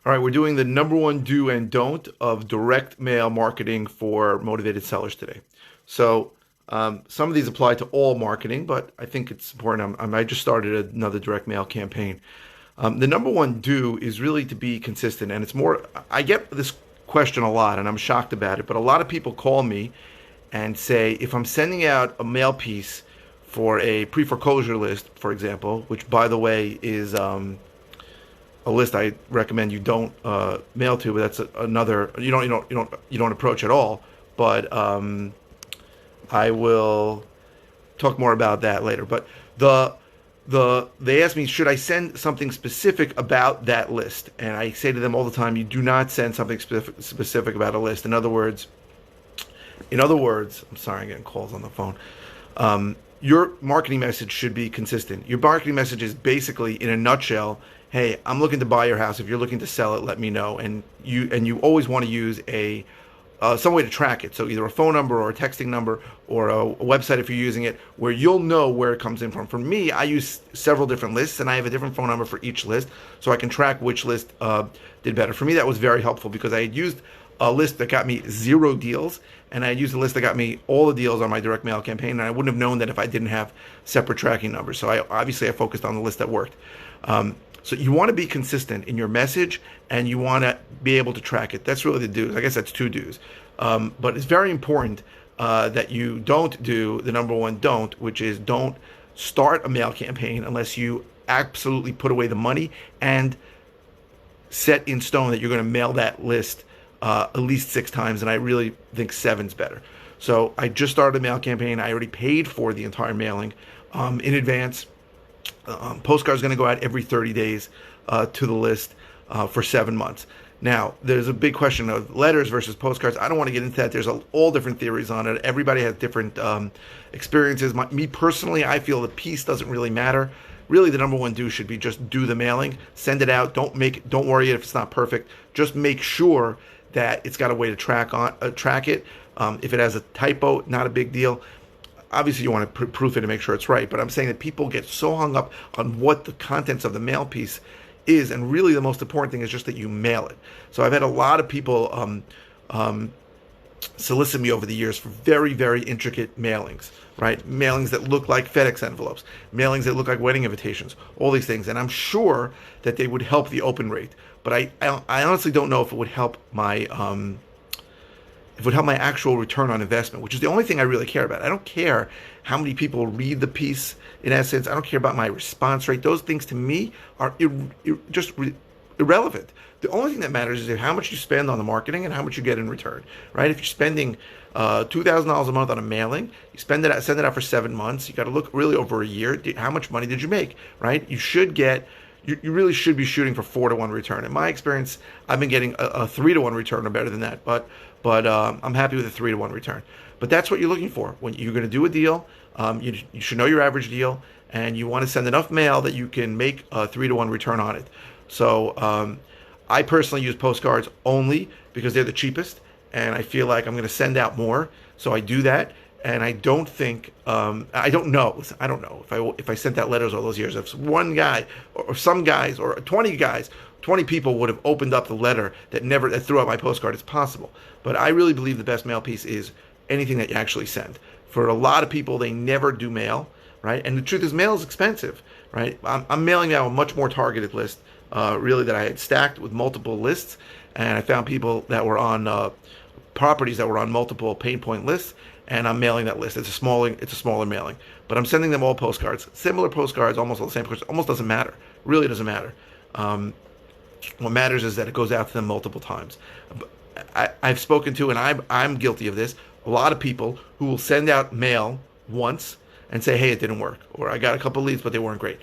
All right, we're doing the number one do and don't of direct mail marketing for motivated sellers today. So, some of these apply to all marketing, but I think it's important. I just started another direct mail campaign. The number one do is really to be consistent, and it's more. I get this question a lot, and I'm shocked about it. But a lot of people call me and say, if I'm sending out a mail piece for a pre-foreclosure list, for example, which by the way is a list I recommend you don't mail to, but that's another you don't approach at all. But I will talk more about that later. But they ask me, should I send something specific about that list? And I say to them all the time, you do not send something specific about a list. In other words, I'm sorry, I'm getting calls on the phone. Your marketing message should be consistent. Your marketing message is basically, in a nutshell, hey, I'm looking to buy your house. If you're looking to sell it, let me know. And you always want to use some way to track it. So either a phone number or a texting number or a website if you're using it, where you'll know where it comes in from. For me, I use several different lists, and I have a different phone number for each list, so I can track which list did better. For me, that was very helpful because I had used a list that got me 0 deals, and I used a list that got me all the deals on my direct mail campaign, and I wouldn't have known that if I didn't have separate tracking numbers. So I focused on the list that worked. So you want to be consistent in your message, and you want to be able to track it. That's really the do's. I guess that's 2 do's. But it's very important that you don't do the number one don't, which is don't start a mail campaign unless you absolutely put away the money and set in stone that you're going to mail that list at least 6 times, and I really think 7's better. So I just started a mail campaign. I already paid for the entire mailing in advance. Postcards going to go out every 30 days to the list for 7 months. Now, there's a big question of letters versus postcards. I don't want to get into that. There's all different theories on it. Everybody has different experiences. Me personally, I feel the piece doesn't really matter. Really, the number one do should be just do the mailing, send it out. Don't worry if it's not perfect. Just make sure that it's got a way to track it. If it has a typo, not a big deal. Obviously, you want to proof it and make sure it's right. But I'm saying that people get so hung up on what the contents of the mail piece is, and really the most important thing is just that you mail it. So I've had a lot of people solicit me over the years for very, very intricate mailings, right? Mailings that look like FedEx envelopes, mailings that look like wedding invitations, all these things. And I'm sure that they would help the open rate. But I honestly don't know if it would help my actual return on investment, which is the only thing I really care about. I don't care how many people read the piece, in essence. I don't care about my response rate. Those things to me are irrelevant. The only thing that matters is how much you spend on the marketing and how much you get in return, right? If you're spending $2,000 a month on a mailing, you send it out for 7 months. You got to look really over a year. How much money did you make, right? You really should be shooting for 4-to-1 return. In my experience, I've been getting a 3-to-1 return or better than that, but I'm happy with a 3-to-1 return. But that's what you're looking for when you're going to do a deal. You should know your average deal, and you want to send enough mail that you can make a 3-to-1 return on it. So I personally use postcards only because they're the cheapest, and I feel like I'm going to send out more, so I do that. And I don't think I don't know. Listen, I don't know if I sent out letters all those years. If one guy or some guys or 20 guys, 20 people would have opened up the letter that threw out my postcard, it's possible. But I really believe the best mail piece is anything that you actually send. For a lot of people, they never do mail, right? And the truth is, mail is expensive, right? I'm mailing now a much more targeted list, really, that I had stacked with multiple lists, and I found people that were on properties that were on multiple pain point lists, and I'm mailing that list. It's a smaller mailing, but I'm sending them all postcards, similar postcards, almost all the same postcards. Almost doesn't matter. Really doesn't matter. What matters is that it goes out to them multiple times. I've spoken to, and I'm guilty of this, a lot of people who will send out mail once and say, hey, it didn't work, or I got a couple leads, but they weren't great.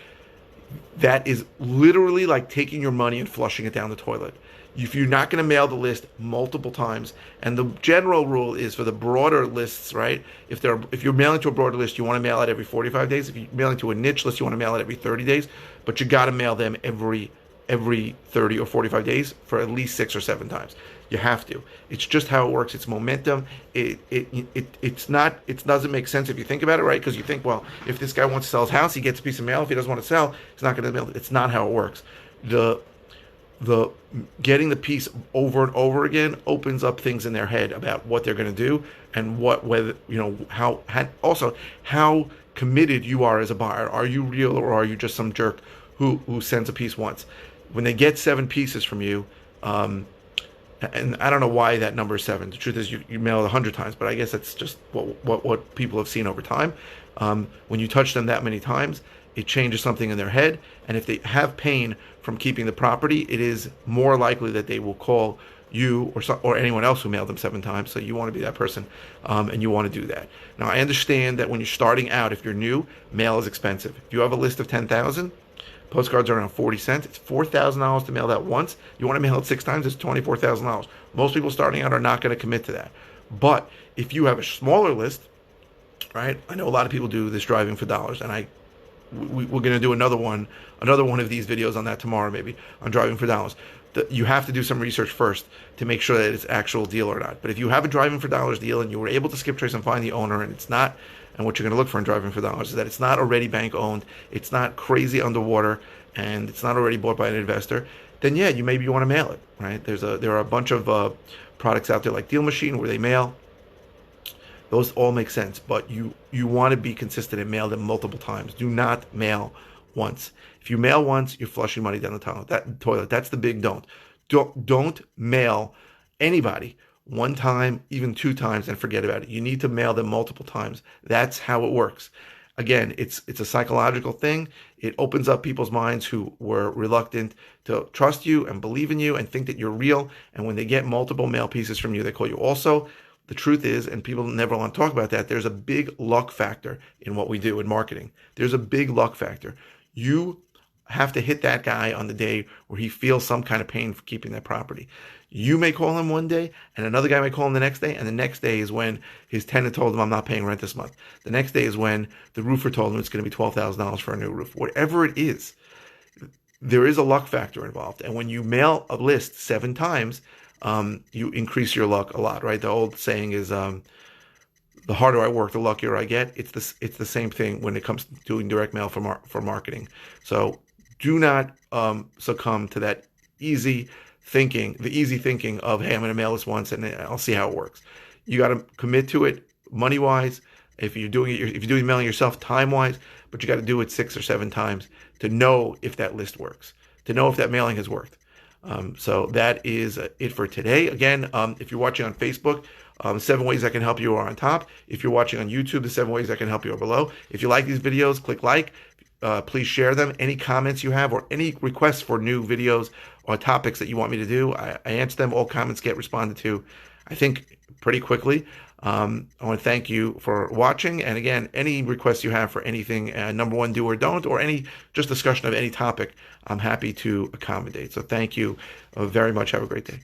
That is literally like taking your money and flushing it down the toilet. If you're not going to mail the list multiple times, and the general rule is for the broader lists, right? If you're mailing to a broader list, you want to mail it every 45 days. If you're mailing to a niche list, you want to mail it every 30 days. But you got to mail them every 30 or 45 days for at least 6 or 7 times. You have to. It's just how it works. It's momentum. It's not. It doesn't make sense if you think about it, right? Because you think, well, if this guy wants to sell his house, he gets a piece of mail. If he doesn't want to sell, he's not going to mail it. It's not how it works. the getting the piece over and over again opens up things in their head about what they're going to do and whether also how committed you are as a buyer. Are you real, or are you just some jerk who sends a piece once? When they get 7 pieces from you, and I don't know why that number is 7. The truth is, you mail it 100 times, but I guess that's just what people have seen over time. When you touch them that many times, it changes something in their head, and if they have pain from keeping the property, it is more likely that they will call you or anyone else who mailed them 7 times. So you want to be that person, and you want to do that. Now, I understand that when you're starting out, if you're new, mail is expensive. If you have a list of 10,000, postcards are around 40 cents. It's $4,000 to mail that once. You want to mail it 6 times, it's $24,000. Most people starting out are not going to commit to that. But if you have a smaller list, right? I know a lot of people do this driving for dollars, and we're going to do another one of these videos on that tomorrow, maybe, on driving for dollars. You have to do some research first to make sure that it's actual deal or not. But if you have a driving for dollars deal and you were able to skip trace and find the owner, and it's not, and what you're going to look for in driving for dollars is that it's not already bank owned, it's not crazy underwater, and it's not already bought by an investor, then yeah, maybe you want to mail it, right? There are a bunch of products out there like Deal Machine where they mail. Those all make sense, but you want to be consistent and mail them multiple times. Do not mail once. If you mail once, you're flushing money down the toilet. That's the big don't. Don't mail anybody one time, even 2 times, and forget about it. You need to mail them multiple times. That's how it works. Again, it's a psychological thing. It opens up people's minds who were reluctant to trust you and believe in you and think that you're real. And when they get multiple mail pieces from you, they call you. Also, the truth is, and people never want to talk about that, there's a big luck factor in what we do in marketing. There's a big luck factor. You have to hit that guy on the day where he feels some kind of pain for keeping that property. You may call him one day, and another guy may call him the next day, and the next day is when his tenant told him, I'm not paying rent this month. The next day is when the roofer told him it's going to be $12,000 for a new roof. Whatever it is, there is a luck factor involved. And when you mail a list 7 times, you increase your luck a lot, right? The old saying is, the harder I work, the luckier I get. It's the same thing when it comes to doing direct mail for marketing. So do not succumb to that easy thinking of, hey, I'm going to mail this once and I'll see how it works. You got to commit to it money wise. If you're doing mailing yourself, time wise, but you got to do it 6 or 7 times to know if that list works, to know if that mailing has worked. So that is it for today. Again, if you're watching on Facebook, 7 ways I can help you are on top. If you're watching on YouTube, the 7 ways I can help you are below. If you like these videos, click like. Please share them. Any comments you have or any requests for new videos or topics that you want me to do, I answer them. All comments get responded to, I think, pretty quickly. I want to thank you for watching. And again, any requests you have for anything, number 1, do or don't, or any just discussion of any topic, I'm happy to accommodate. So thank you very much. Have a great day.